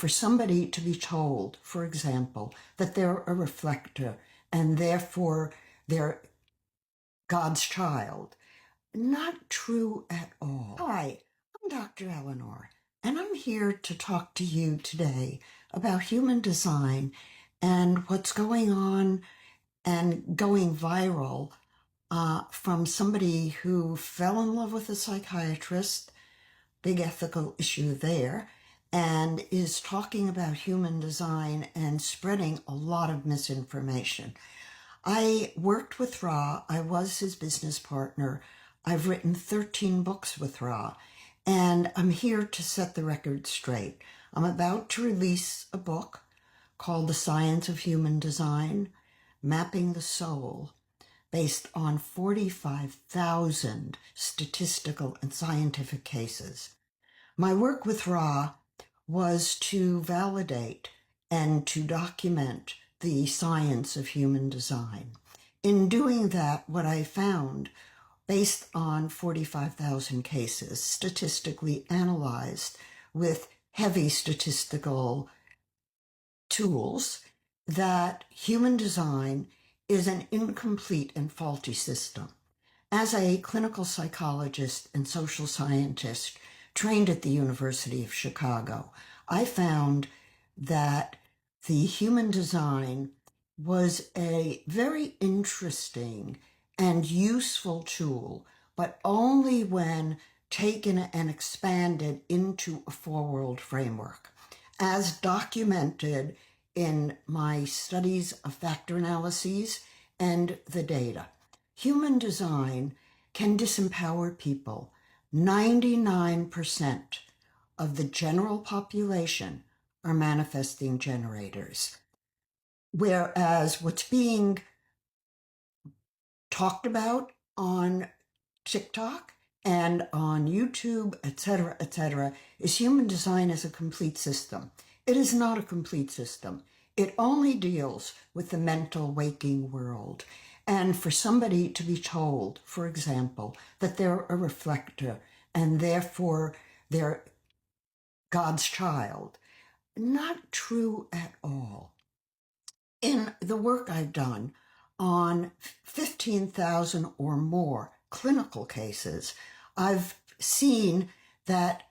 for somebody to be told, for example, that they're a reflector and therefore they're God's child, not true at all. Hi, I'm Dr. Eleanor, and I'm here to talk to you today about human design and what's going on and going viral from somebody who fell in love with a psychiatrist, big ethical issue there, and is talking about human design and spreading a lot of misinformation. I worked with Ra. I was his business partner. I've written 13 books with Ra, and I'm here to set the record straight. I'm about to release a book called The Science of Human Design, Mapping the Soul, based on 45,000 statistical and scientific cases. My work with Ra was to validate and to document the science of human design. In doing that, what I found, based on 45,000 cases, statistically analyzed with heavy statistical tools, that human design is an incomplete and faulty system. As a clinical psychologist and social scientist trained at the University of Chicago, I found that the human design was a very interesting and useful tool, but only when taken and expanded into a four-world framework. As documented in my studies of factor analyses and the data, human design can disempower people. 99% of the general population are manifesting generators. Whereas what's being talked about on TikTok and on YouTube, etc., is human design as a complete system. It is not a complete system. It only deals with the mental waking world. And for somebody to be told, for example, that they're a reflector and therefore they're God's child, not true at all. In the work I've done on 15,000 or more clinical cases, I've seen that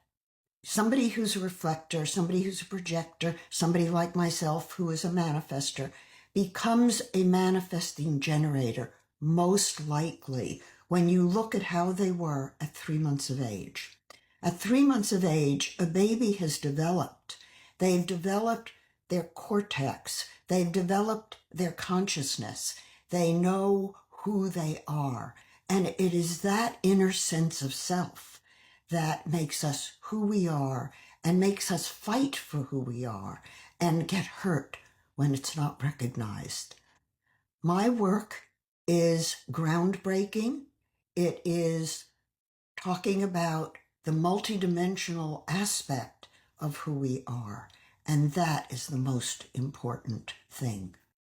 somebody who's a reflector, somebody who's a projector, somebody like myself who is a manifester, becomes a manifesting generator, most likely when you look at how they were at 3 months of age. At 3 months of age, a baby has developed. They've developed their cortex. They've developed their consciousness. They know who they are. And it is that inner sense of self that makes us who we are and makes us fight for who we are and get hurt when it's not recognized. My work is groundbreaking. It is talking about the multidimensional aspect of who we are, and that is the most important thing.